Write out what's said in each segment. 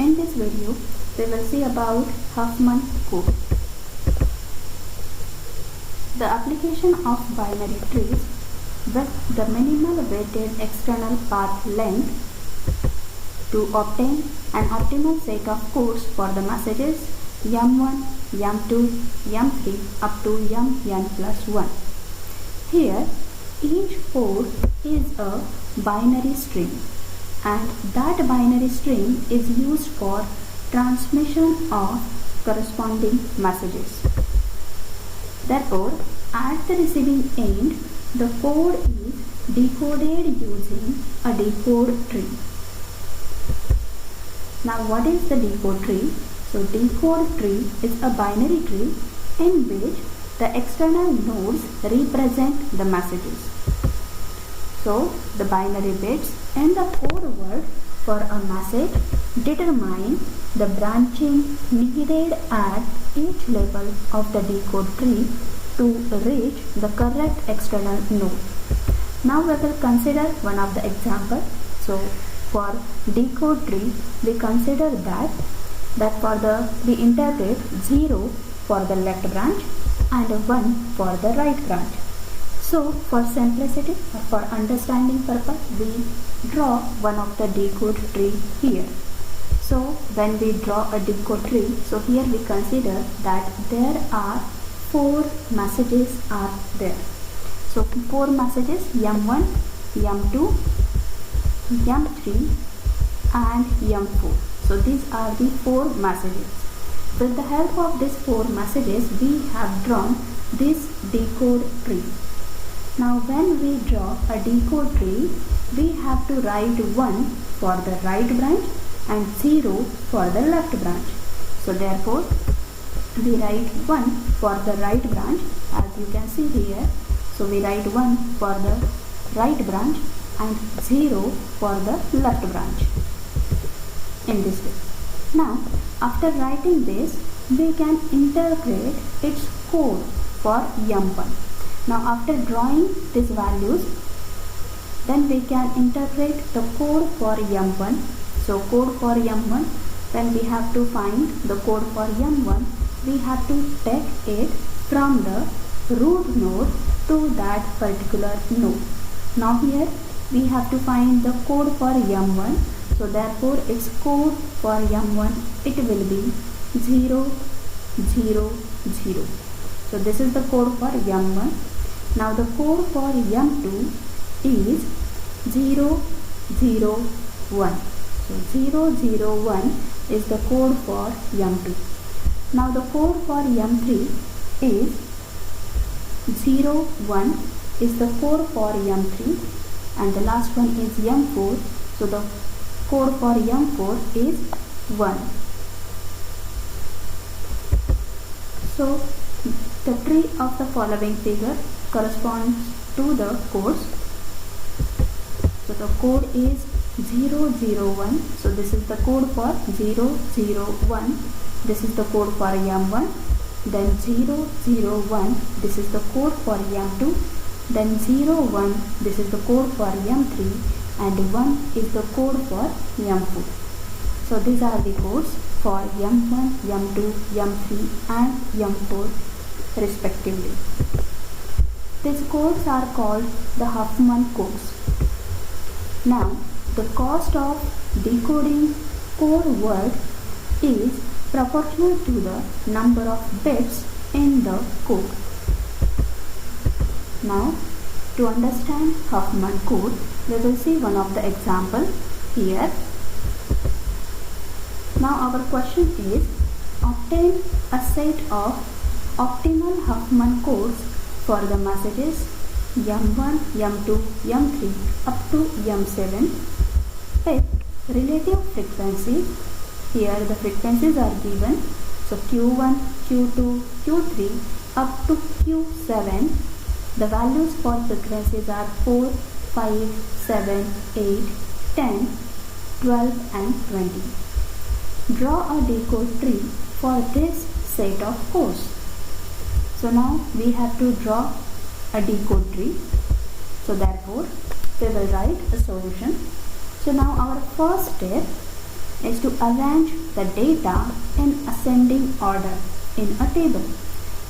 In this video, we will see about Huffman code. The application of binary trees with the minimal weighted external path length to obtain an optimal set of codes for the messages m1, m2, m3 up to mn plus 1. Here, each code is a binary string, and that binary string is used for transmission of corresponding messages. Therefore, at the receiving end, the code is decoded using a decode tree. Now, what is the decode tree? So, decode tree is a binary tree in which the external nodes represent the messages. So, the binary bits in the code word for a message determine the branching needed at each level of the decode tree to reach the correct external node. Now we will consider one of the examples. So, for decode tree, we consider that we interpret 0 for the left branch and 1 for the right branch. So, for simplicity or for understanding purpose, we draw one of the decode tree here. So, when we draw a decode tree, so here we consider that there are 4 messages are there. So, 4 messages m1, m2, m3 and m4. So, these are the 4 messages. With the help of these 4 messages, we have drawn this decode tree. Now, when we draw a decode tree, we have to write 1 for the right branch and 0 for the left branch. So, therefore, we write 1 for the right branch, as you can see here. So, we write 1 for the right branch and 0 for the left branch in this way. Now, after writing this, we can interpret its code for m1. Now, after drawing these values, then we can interpret the code for m1. So, code for m1, when we have to find the code for m1, we have to take it from the root node to that particular node. Now, here we have to find the code for m1. So, therefore, its code for m1, it will be 0, 0, 0. So, this is the code for m1. Now, the code for m2 is 0, 0, 1. So, 0, 0, 1 is the code for m2. Now, the code for m3 is 0, 1 is the code for m3, and the last one is m4. So, the code for m4 is 1. So, the tree of the following figure corresponds to the codes. So, the code is 0, 0, 1. So, this is the code for 0, 0, 1. This is the code for m1. Then 0, 0, 1. This is the code for m2. Then 0, 1. This is the code for m3. And 1 is the code for m4. So, these are the codes for m1, m2, m3 and m4 respectively. These codes are called the Huffman codes. Now, the cost of decoding code word is proportional to the number of bits in the code. Now, to understand Huffman code, we will see one of the example here. Now, our question is, obtain a set of optimal Huffman codes for the messages m1, m2, m3 up to m7 with relative frequencies. Here the frequencies are given. So, q1, q2, q3 up to q7. The values for frequencies are 4, 5, 7, 8, 10, 12 and 20. Draw a decode tree for this set of codes. So, now we have to draw a decode tree. So, therefore, we will write a solution. So, now our first step is to arrange the data in ascending order in a table.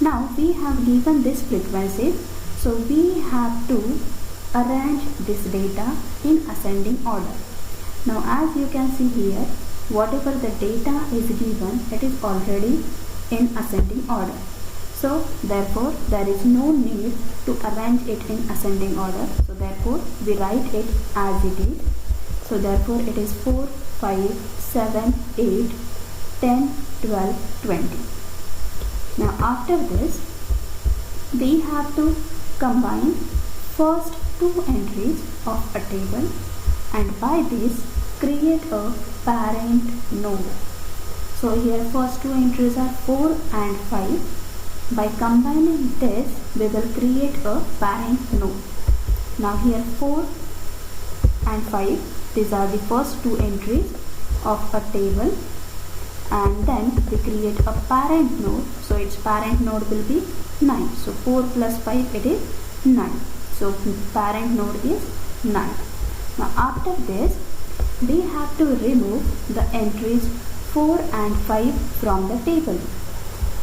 Now we have given this frequency, so we have to arrange this data in ascending order. Now as you can see here, whatever the data is given, it is already in ascending order. So therefore there is no need to arrange it in ascending order. So therefore we write it as it is. So therefore it is 4, 5, 7, 8, 10, 12, 20. Now after this, we have to combine first two entries of a table, and by this create a parent node. So here first two entries are 4 and 5. By combining this, we will create a parent node. Now here 4 and 5, these are the first two entries of a table, and then we create a parent node. So its parent node will be 9. So 4 plus 5, it is 9. So parent node is 9. Now after this, we have to remove the entries 4 and 5 from the table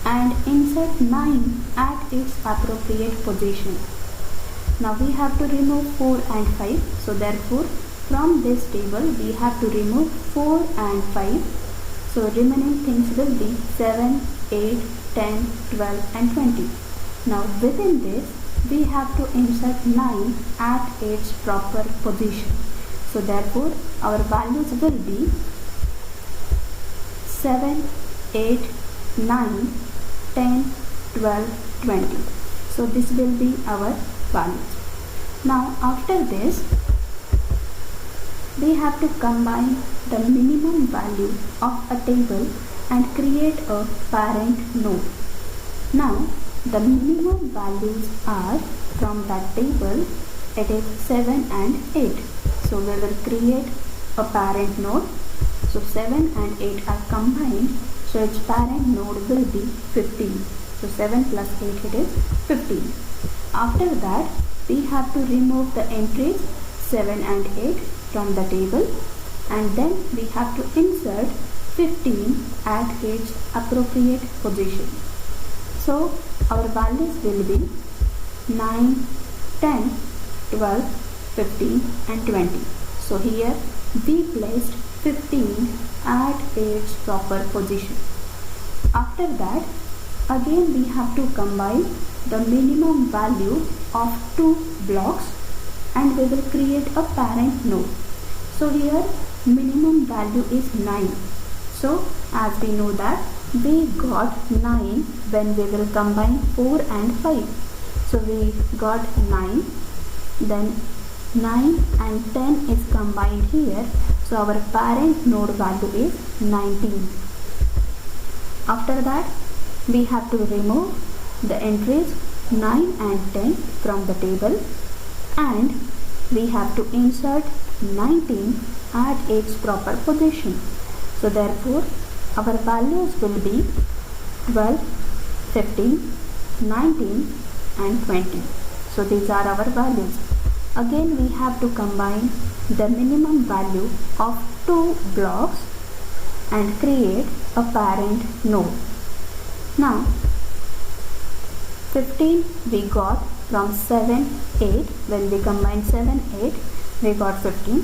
and insert 9 at its appropriate position. Now we have to remove 4 and 5. So therefore from this table we have to remove 4 and 5. So remaining things will be 7, 8, 10, 12 and 20. Now within this we have to insert 9 at its proper position. So therefore our values will be 7, 8, 9, 10, 12, 20. So this will be our values. Now after this, we have to combine the minimum value of a table and create a parent node. Now the minimum values are from that table, it is 7 and 8. So we will create a parent node. So 7 and 8 are combined, so its parent node will be 15. So 7 plus 8, it is 15. After that, we have to remove the entries 7 and 8 from the table, and then we have to insert 15 at its appropriate position. So our values will be 9, 10, 12, 15 and 20. So here we placed 15 at its proper position. After that, again we have to combine the minimum value of two blocks and we will create a parent node. So here minimum value is 9. So as we know that we got 9 when we will combine 4 and 5. So we got 9, then 9 and 10 is combined here. So our parent node value is 19. After that, we have to remove the entries 9 and 10 from the table, and we have to insert 19 at its proper position. So therefore our values will be 12, 15, 19 and 20. So these are our values. Again we have to combine the minimum value of two blocks and create a parent node. Now 15 we got from 7, 8. When we combine 7, 8, we got 15.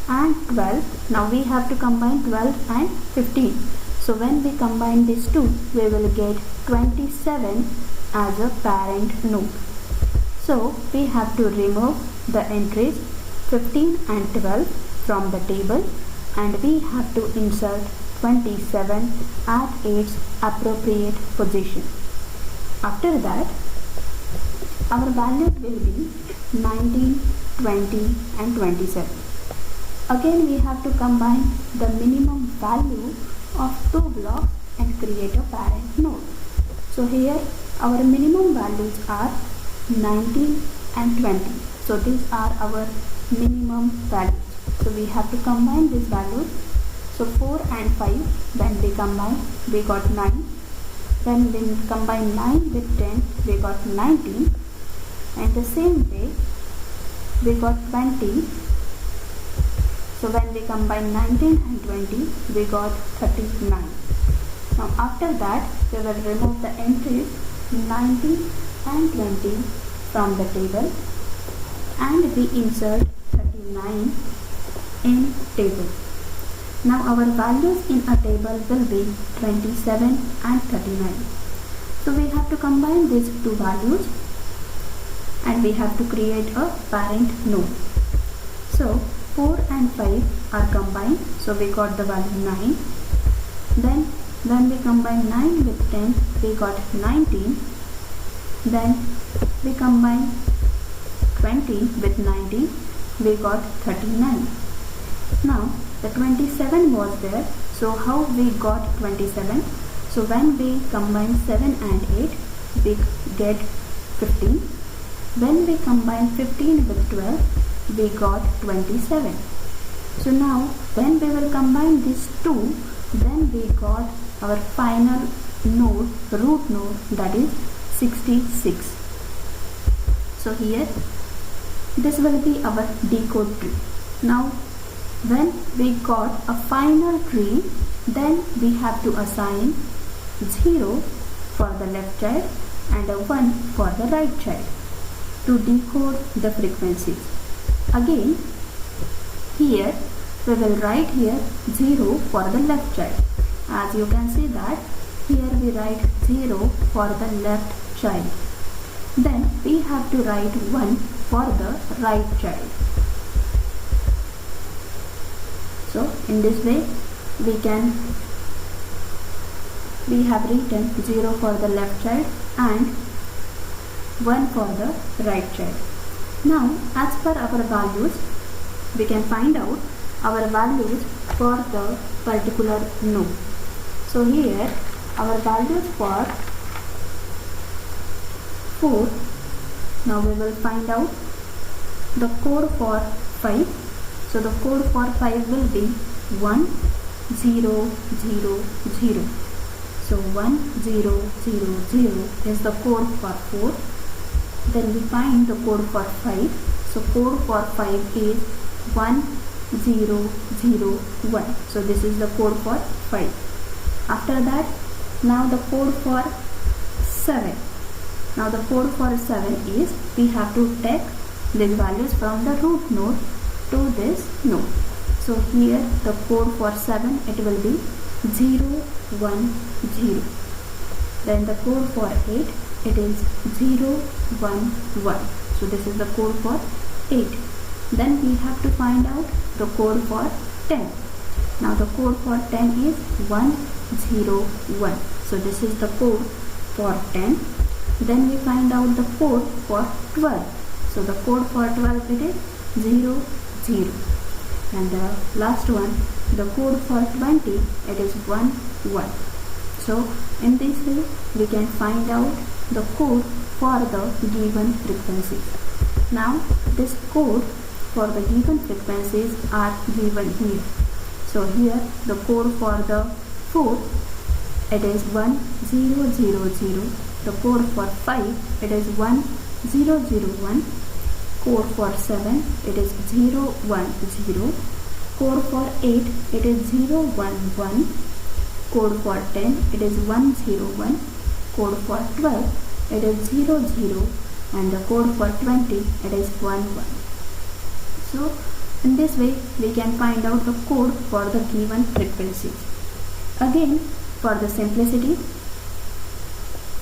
And 12, now we have to combine 12 and 15. So when we combine these two, we will get 27 as a parent node. So we have to remove the entries 15 and 12 from the table, and we have to insert 27 at its appropriate position. After that, our values will be 19, 20 and 27. Again we have to combine the minimum value of two blocks and create a parent node. So here our minimum values are 19 and 20. So these are our minimum values. So we have to combine these values. So 4 and 5, when we combine, we got 9. When we combine 9 with 10, we got 19. And the same way, we got 20. So when we combine 19 and 20, we got 39. Now after that, we will remove the entries 19 and 20 from the table and we insert 39 in table. Now our values in a table will be 27 and 39. So we have to combine these two values and we have to create a parent node. So 4 and 5 are combined, so we got the value 9. Then when we combine 9 with 10, we got 19. Then we combine 20 with 90, we got 39. Now the 27 was there, so how we got 27? So when we combine 7 and 8, we get 15. When we combine 15 with 12, we got 27. So now when we will combine these two, then we got our final node, root node, that is 66. So here this will be our decode tree. Now when we got a final tree, then we have to assign 0 for the left child and a 1 for the right child to decode the frequencies. Again, here we will write here 0 for the left child. As you can see that here we write 0 for the left child. Then we have to write 1 for the right child. So in this way we have written 0 for the left child and 1 for the right child. Now as per our values, we can find out our values for the particular node. So here our values for 4, now we will find out the code for 5. So the code for 5 will be 1 0 0 0. So 1 0 0 0 is the code for 4. Then we find the code for 5. So code for 5 is 1 0 0 1. So this is the code for 5. After that, now the code for 7. Now the code for 7 is we have to take these values from the root node to this node. So here the code for 7, it will be 0 1 0. Then the code for 8, it is 0 1 1. So this is the code for 8. Then we have to find out the code for 10. Now the code for 10 is 1 0 1. So this is the code for 10. Then we find out the code for 12. So the code for 12, it is 0 0. And the last one, the code for 20, it is 1 1. So in this way we can find out the code for the given frequencies. Now this code for the given frequencies are given here. So here the code for the 4, it is 1 0 0 0. The code for 5, it is 1 0 0 1. Code for 7, it is 0 1 0. Code for 8, it is 0 1 1. Code for 10, it is 1 0 1. Code for 12, it is 0 0. And the code for 20, it is 1 1. So in this way we can find out the code for the given frequencies. Again, for the simplicity,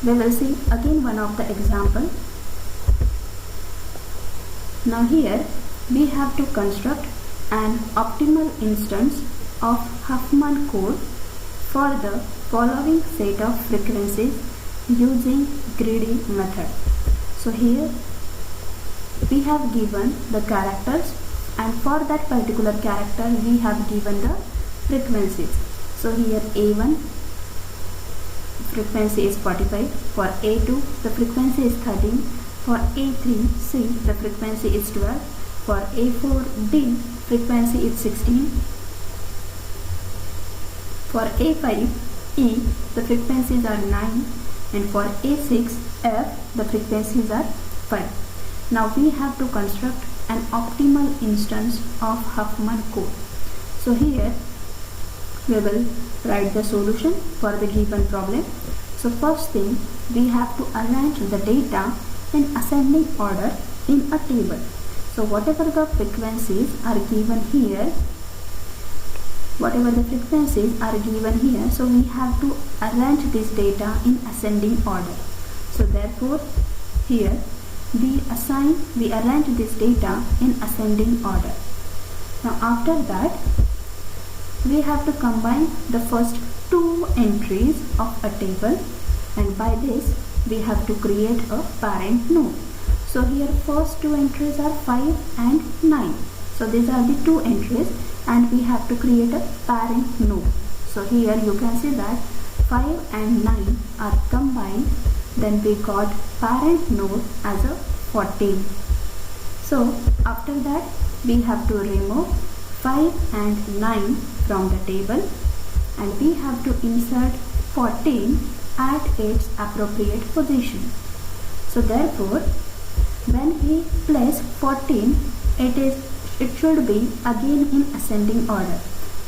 we will see again one of the example. Now here we have to construct an optimal instance of Huffman code for the following set of frequencies using greedy method. So here we have given the characters, and for that particular character we have given the frequencies. So here A1 frequency is 45, for A2 the frequency is 13, for A3C the frequency is 12, for A4D frequency is 16, for A5E the frequencies are 9, and for A6F the frequencies are 5. Now we have to construct an optimal instance of Huffman code. So here we will write the solution for the given problem. So first thing, we have to arrange the data in ascending order in a table. So whatever the frequencies are given here, so we have to arrange this data in ascending order. So therefore here we arrange this data in ascending order. Now after that, we have to combine the first two entries of a table, and by this we have to create a parent node. So here first two entries are 5 and 9. So these are the two entries and we have to create a parent node. So here you can see that 5 and 9 are combined, then we got parent node as a 14. So after that we have to remove 5 and 9 from the table and we have to insert 14 at its appropriate position. So therefore when we place 14, it should be again in ascending order.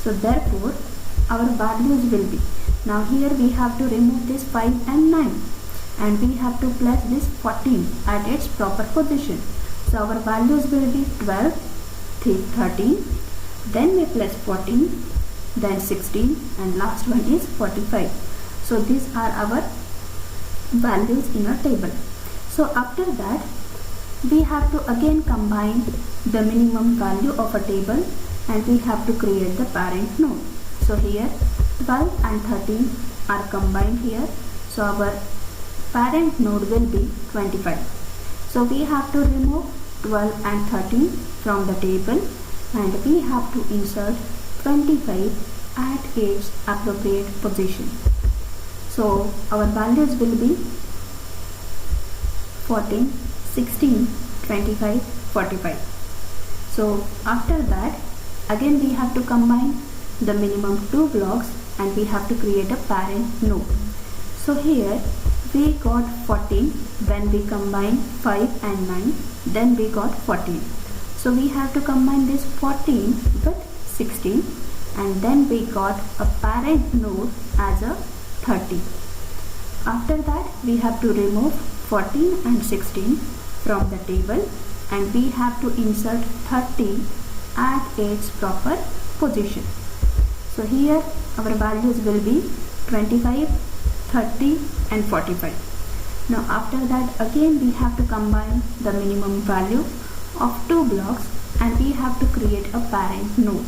So therefore our values will be, now here we have to remove this 5 and 9 and we have to place this 14 at its proper position. So our values will be 12, 13, then we place 14, then 16 and last one is 45. So these are our values in a table. So after that we have to again combine the minimum value of a table and we have to create the parent node. So here 12 and 13 are combined here. So our parent node will be 25. So we have to remove 12 and 13 from the table and we have to insert 25 at its appropriate position. So our values will be 14, 16, 25, 45. So after that again we have to combine the minimum two blocks and we have to create a parent node. So here we got 14 when we combine 5 and 9, then we got 14. So we have to combine this 14 with 16 and then we got a parent node as a 30. After that we have to remove 14 and 16 from the table and we have to insert 30 at its proper position. So here our values will be 25, 30 and 45. Now after that again we have to combine the minimum value of two blocks and we have to create a parent node.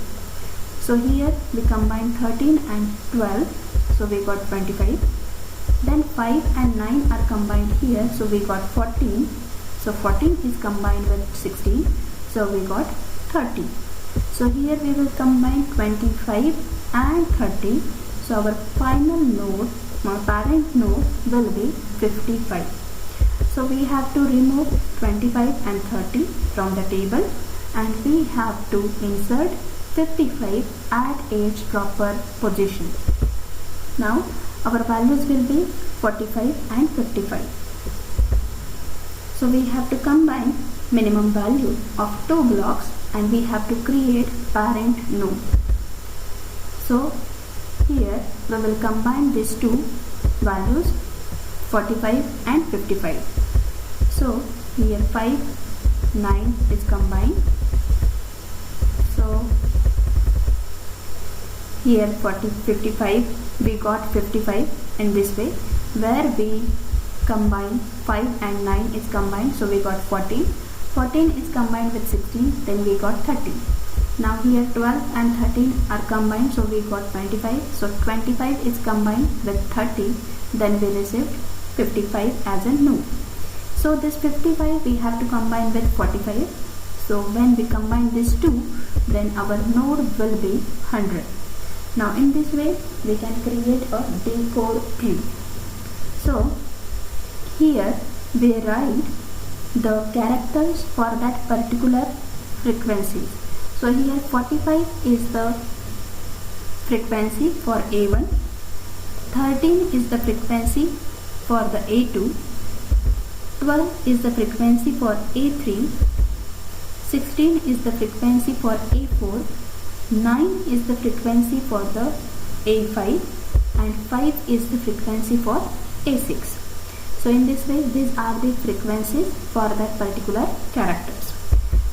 So here we combine 13 and 12, so we got 25. Then 5 and 9 are combined here, so we got 14. So 14 is combined with 16, so we got 30. So here we will combine 25 and 30. So our final node, our parent node will be 55. So we have to remove 25 and 30 from the table and we have to insert 55 at its proper position. Now our values will be 45 and 55. So we have to combine minimum value of two blocks and we have to create parent node. So here we will combine these two values 45 and 55. So here 5, 9 is combined. So here 55, we got 55 in this way, where we combine 5 and 9 is combined, so we got 14. 14 is combined with 16, then we got 30. Now here 12 and 13 are combined, so we got 25. So 25 is combined with 30, then we received 55 as a node. So this 55 we have to combine with 45. So when we combine these two, then our node will be 100. Now in this way we can create a decode tree. So here we write the characters for that particular frequency. So here 45 is the frequency for A1, 13 is the frequency for the A2, 12 is the frequency for A3, 16 is the frequency for A4, 9 is the frequency for the A5 and 5 is the frequency for A6. So in this way, these are the frequencies for that particular characters.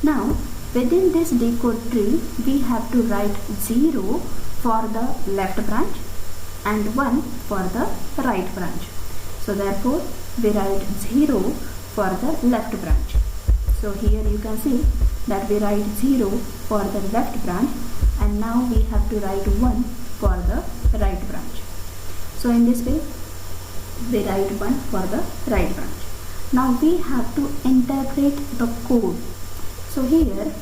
Now within this decode tree, we have to write 0 for the left branch and 1 for the right branch. So therefore we write 0 for the left branch. So here you can see that we write 0 for the left branch, and now we have to write 1 for the right branch. So in this way we write 1 for the right branch. Now we have to interpret the code. So here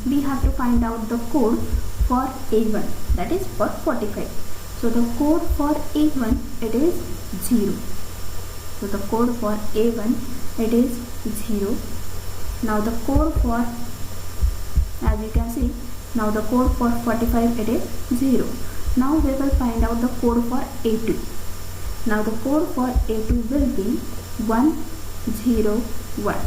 we have to find out the code for A1, that is for 45. So the code for A1, it is 0. So the code for A1, it is 0. Now the code for, as you can see, now the code for 45, it is 0. Now we will find out the code for A2. Now the code for A2 will be 101.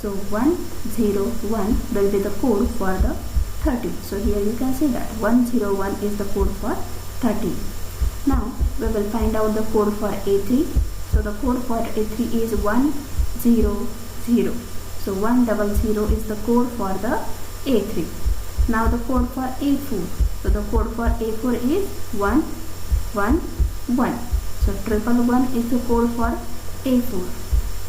So 101 will be the code for the 30. So here you can see that 101 is the code for 30. Now we will find out the code for A3. So the code for A3 is 100. So 100 is the code for the A3. Now the code for A4. So the code for A4 is 111. So 111 is the code for A4.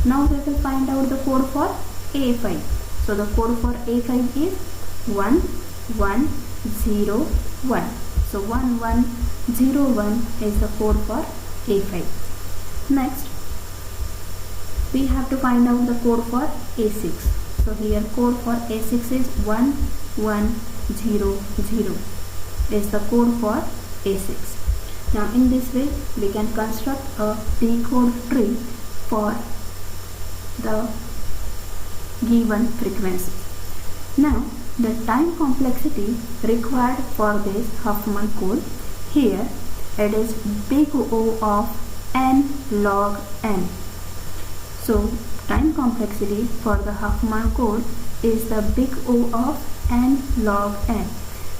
Now we will find out the code for A5. So the code for A5 is 1101. So 1101 is the code for A5. Next, we have to find out the code for A6. So here code for A6 is 1100 is the code for A6. Now in this way we can construct a decode tree for the given frequency. Now the time complexity required for this Huffman code, here it is big O of n log n. So time complexity for the Huffman code is the big O of n log n.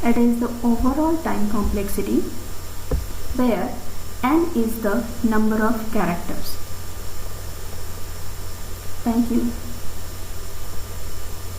It is the overall time complexity where n is the number of characters. Thank you.